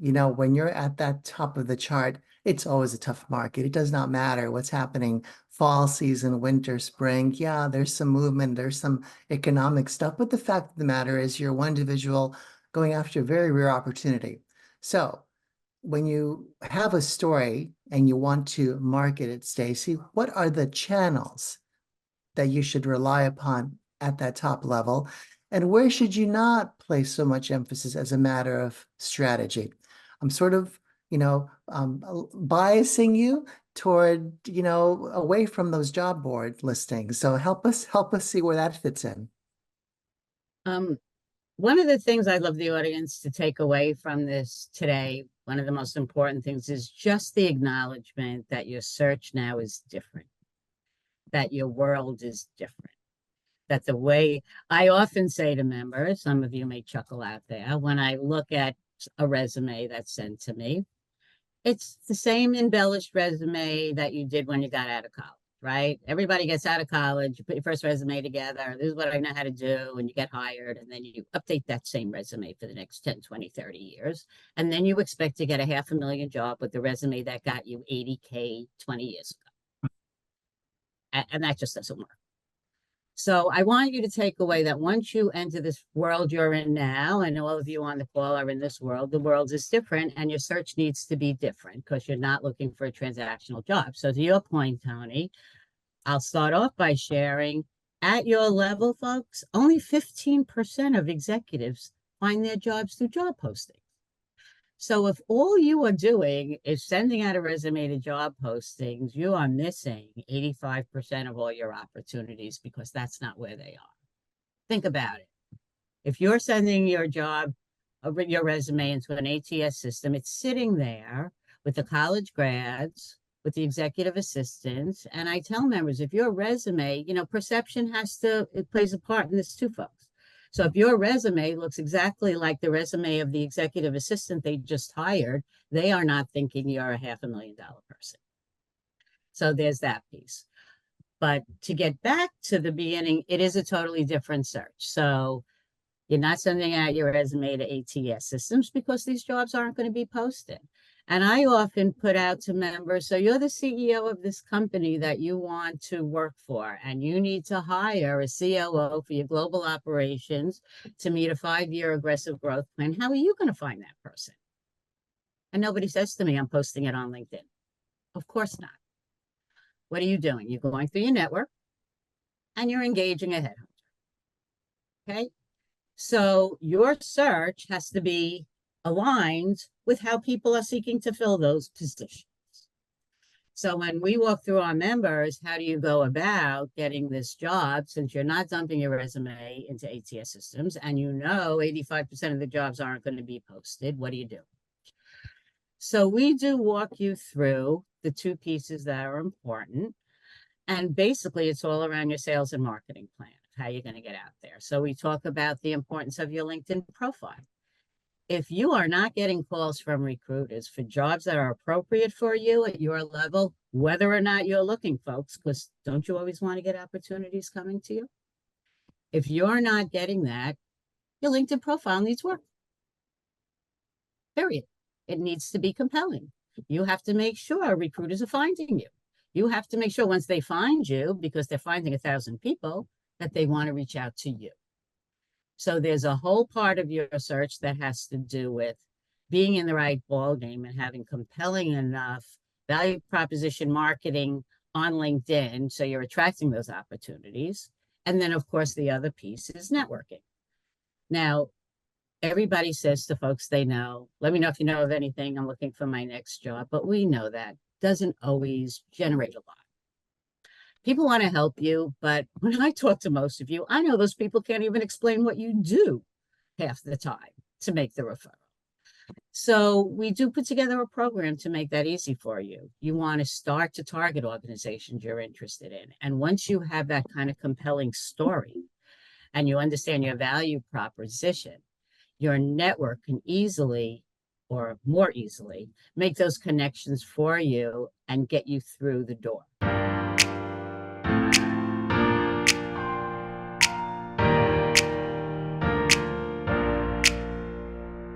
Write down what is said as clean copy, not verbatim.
when you're at that top of the chart, it's always a tough market. It does not matter what's happening fall season, winter, spring. Yeah, there's some movement, there's some economic stuff, but the fact of the matter is you're one individual going after a very rare opportunity. So when you have a story and you want to market it, Stacy, what are the channels that you should rely upon at that top level? And where should you not place so much emphasis as a matter of strategy? I'm sort of, biasing you toward, away from those job board listings. So help us see where that fits in. Um, One of the things I'd love the audience to take away from this today, one of the most important things is just the acknowledgement that your search now is different, that your world is different, that the way I often say to members, some of you may chuckle out there, when I look at a resume that's sent to me, it's the same embellished resume that you did when you got out of college, right? Everybody gets out of college, you put your first resume together, this is what I know how to do, and you get hired, and then you update that same resume for the next 10, 20, 30 years. And then you expect to get a $500,000 job with the resume that got you 80K 20 years ago. And that just doesn't work. So I want you to take away that once you enter this world you're in now, and all of you on the call are in this world, the world is different and your search needs to be different because you're not looking for a transactional job. So to your point, Tony, I'll start off by sharing at your level, folks, only 15% of executives find their jobs through job postings. So if all you are doing is sending out a resume to job postings, you are missing 85% of all your opportunities because that's not where they are. Think about it. If you're sending your resume into an ATS system, it's sitting there with the college grads, with the executive assistants. And I tell members, if your resume, perception it plays a part in this too, folks. So if your resume looks exactly like the resume of the executive assistant they just hired, they are not thinking you're a $500,000 person. So there's that piece. But to get back to the beginning, it is a totally different search. So you're not sending out your resume to ATS systems because these jobs aren't going to be posted. And I often put out to members, so you're the CEO of this company that you want to work for, and you need to hire a COO for your global operations to meet a 5-year aggressive growth plan. How are you going to find that person? And nobody says to me, I'm posting it on LinkedIn. Of course not. What are you doing? You're going through your network and you're engaging a headhunter. Okay? So your search has to be aligned with how people are seeking to fill those positions. So when we walk through our members, how do you go about getting this job since you're not dumping your resume into ATS systems and 85% of the jobs aren't going to be posted? What do you do? So we do walk you through the two pieces that are important. And basically, it's all around your sales and marketing plan, how you're going to get out there. So we talk about the importance of your LinkedIn profile. If you are not getting calls from recruiters for jobs that are appropriate for you at your level, whether or not you're looking, folks, because don't you always want to get opportunities coming to you? If you're not getting that, your LinkedIn profile needs work. Period. It needs to be compelling. You have to make sure recruiters are finding you. You have to make sure once they find you, because they're finding 1,000 people, that they want to reach out to you. So there's a whole part of your search that has to do with being in the right ballgame and having compelling enough value proposition marketing on LinkedIn so you're attracting those opportunities. And then, of course, the other piece is networking. Now, everybody says to folks they know, let me know if you know of anything. I'm looking for my next job. But we know that doesn't always generate a lot. People want to help you, but when I talk to most of you, I know those people can't even explain what you do half the time to make the referral. So we do put together a program to make that easy for you. You want to start to target organizations you're interested in. And once you have that kind of compelling story and you understand your value proposition, your network can easily or more easily make those connections for you and get you through the door.